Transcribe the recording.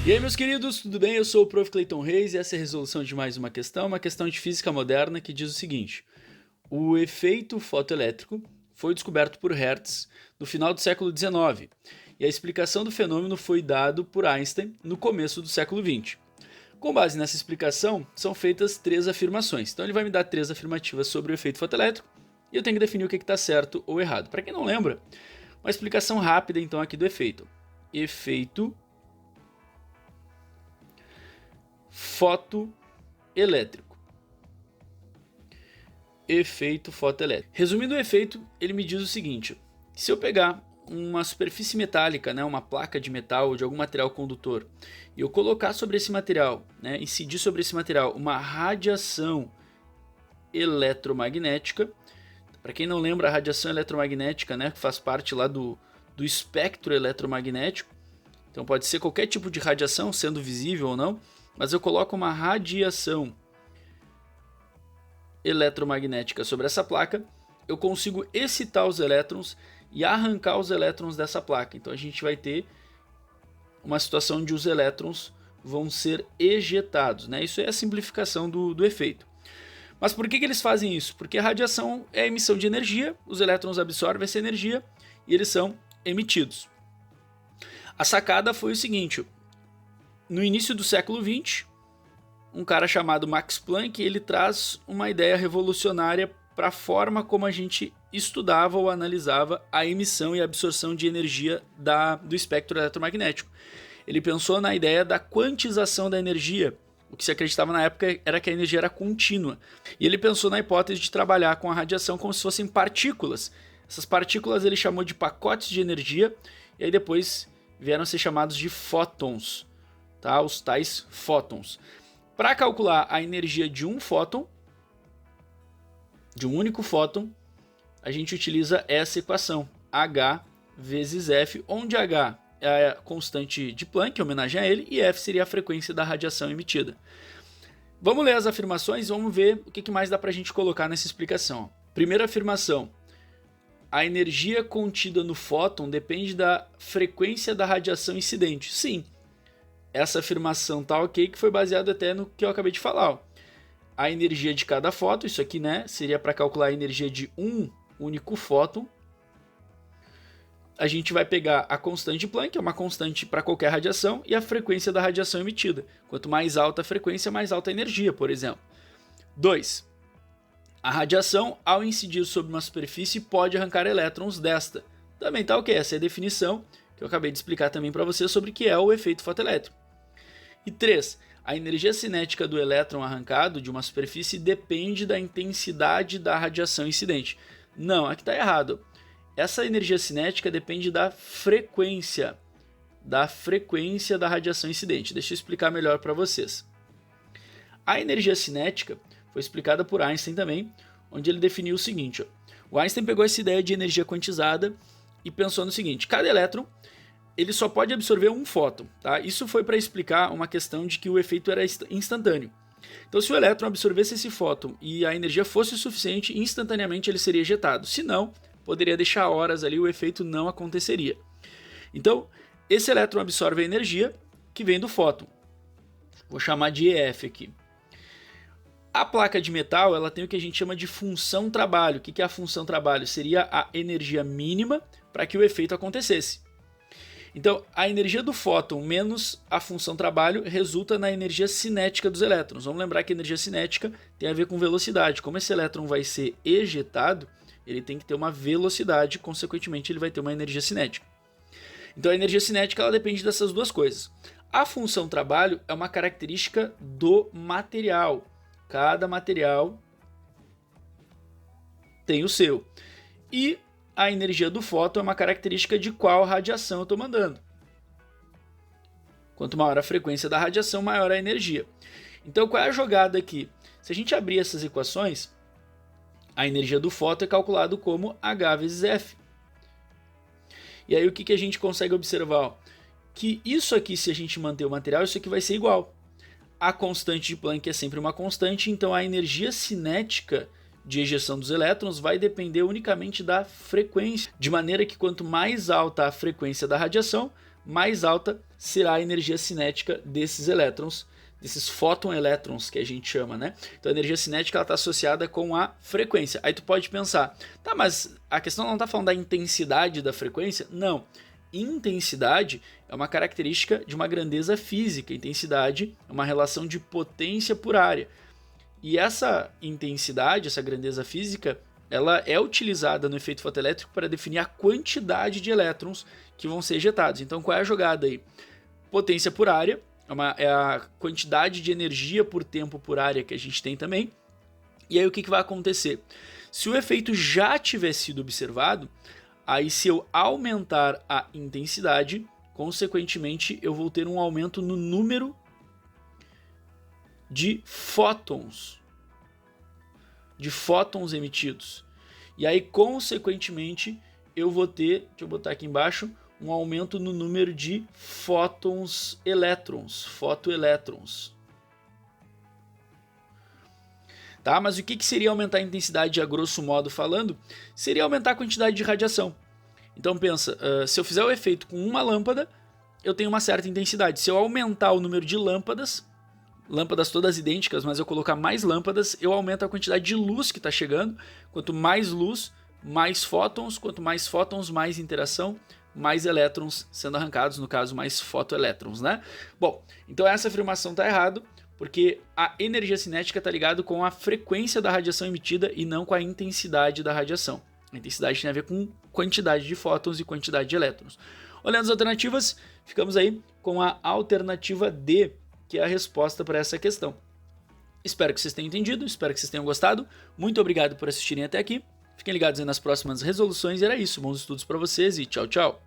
E aí, meus queridos, tudo bem? Eu sou o Prof. Clayton Reis e essa é a resolução de mais uma questão de física moderna que diz o seguinte: o efeito fotoelétrico foi descoberto por Hertz no final do século XIX e a explicação do fenômeno foi dada por Einstein no começo do século XX. Com base nessa explicação, são feitas três afirmações. Então ele vai me dar três afirmativas sobre o efeito fotoelétrico e eu tenho que definir o que está certo ou errado. Para quem não lembra, uma explicação rápida então aqui do efeito. Efeito fotoelétrico. Efeito fotoelétrico. Resumindo o efeito, ele me diz o seguinte: se eu pegar uma superfície metálica, uma placa de metal ou de algum material condutor, e eu colocar sobre esse material, incidir sobre esse material uma radiação eletromagnética. Para quem não lembra, a radiação eletromagnética, que faz parte lá do espectro eletromagnético. Então pode ser qualquer tipo de radiação, sendo visível ou não, mas eu coloco uma radiação eletromagnética sobre essa placa, eu consigo excitar os elétrons e arrancar os elétrons dessa placa. Então a gente vai ter uma situação onde os elétrons vão ser ejetados. Isso é a simplificação do efeito. Mas por que eles fazem isso? Porque a radiação é a emissão de energia, os elétrons absorvem essa energia e eles são emitidos. A sacada foi o seguinte: no início do século XX, um cara chamado Max Planck, ele traz uma ideia revolucionária para a forma como a gente estudava ou analisava a emissão e absorção de energia do espectro eletromagnético. Ele pensou na ideia da quantização da energia. O que se acreditava na época era que a energia era contínua. E ele pensou na hipótese de trabalhar com a radiação como se fossem partículas. Essas partículas ele chamou de pacotes de energia, e aí depois vieram a ser chamados de fótons. Os tais fótons. Para calcular a energia de um fóton, de um único fóton, a gente utiliza essa equação, H vezes F, onde H é a constante de Planck, em homenagem a ele, e F seria a frequência da radiação emitida. Vamos ler as afirmações e vamos ver o que mais dá para a gente colocar nessa explicação. Primeira afirmação: a energia contida no fóton depende da frequência da radiação incidente. Sim. Essa afirmação tá ok, que foi baseada até no que eu acabei de falar. A energia de cada fóton, isso aqui seria para calcular a energia de um único fóton. A gente vai pegar a constante de Planck, que é uma constante para qualquer radiação, e a frequência da radiação emitida. Quanto mais alta a frequência, mais alta a energia, por exemplo. 2. A radiação, ao incidir sobre uma superfície, pode arrancar elétrons desta. Também tá ok, essa é a definição que eu acabei de explicar também para você sobre o que é o efeito fotoelétrico. E 3. A energia cinética do elétron arrancado de uma superfície depende da intensidade da radiação incidente. Não, aqui está errado. Essa energia cinética depende da frequência da radiação incidente. Deixa eu explicar melhor para vocês. A energia cinética foi explicada por Einstein também, onde ele definiu o seguinte. O Einstein pegou essa ideia de energia quantizada e pensou no seguinte: cada elétron ele só pode absorver um fóton. Isso foi para explicar uma questão de que o efeito era instantâneo. Então, se o elétron absorvesse esse fóton e a energia fosse suficiente, instantaneamente ele seria ejetado. Se não, poderia deixar horas ali, o efeito não aconteceria. Então, esse elétron absorve a energia que vem do fóton. Vou chamar de EF aqui. A placa de metal ela tem o que a gente chama de função trabalho. O que é a função trabalho? Seria a energia mínima para que o efeito acontecesse. Então, a energia do fóton menos a função trabalho resulta na energia cinética dos elétrons. Vamos lembrar que a energia cinética tem a ver com velocidade. Como esse elétron vai ser ejetado, ele tem que ter uma velocidade, consequentemente ele vai ter uma energia cinética. Então, a energia cinética ela depende dessas duas coisas. A função trabalho é uma característica do material. Cada material tem o seu. E a energia do fóton é uma característica de qual radiação eu estou mandando. Quanto maior a frequência da radiação, maior a energia. Então, qual é a jogada aqui? Se a gente abrir essas equações, a energia do fóton é calculado como H vezes F. E aí o que a gente consegue observar? Que isso aqui, se a gente manter o material, isso aqui vai ser igual. A constante de Planck é sempre uma constante, então a energia cinética de ejeção dos elétrons vai depender unicamente da frequência, de maneira que quanto mais alta a frequência da radiação, mais alta será a energia cinética desses elétrons, desses fóton-elétrons que a gente chama, né? Então a energia cinética está associada com a frequência. Aí tu pode pensar, tá, mas a questão não está falando da intensidade da frequência? Não. Intensidade é uma característica de uma grandeza física. Intensidade é uma relação de potência por área. E essa intensidade, essa grandeza física, ela é utilizada no efeito fotoelétrico para definir a quantidade de elétrons que vão ser ejetados. Então qual é a jogada aí? Potência por área, é a quantidade de energia por tempo por área que a gente tem também. E aí o que vai acontecer? Se o efeito já tiver sido observado, aí se eu aumentar a intensidade, consequentemente eu vou ter um aumento no número de fótons emitidos. E aí, consequentemente, eu vou ter, deixa eu botar aqui embaixo, um aumento no número de fotoelétrons. Tá? Mas o que seria aumentar a intensidade, a grosso modo falando? Seria aumentar a quantidade de radiação. Então pensa, se eu fizer o efeito com uma lâmpada, eu tenho uma certa intensidade. Se eu aumentar o número de lâmpadas todas idênticas, mas eu colocar mais lâmpadas, eu aumento a quantidade de luz que está chegando. Quanto mais luz, mais fótons. Quanto mais fótons, mais interação, mais elétrons sendo arrancados, no caso, mais fotoelétrons, né? Bom, então essa afirmação está errada, porque a energia cinética está ligada com a frequência da radiação emitida e não com a intensidade da radiação. A intensidade tem a ver com quantidade de fótons e quantidade de elétrons. Olhando as alternativas, ficamos aí com a alternativa D, que é a resposta para essa questão. Espero que vocês tenham entendido, espero que vocês tenham gostado. Muito obrigado por assistirem até aqui. Fiquem ligados aí nas próximas resoluções. E era isso, bons estudos para vocês e tchau, tchau.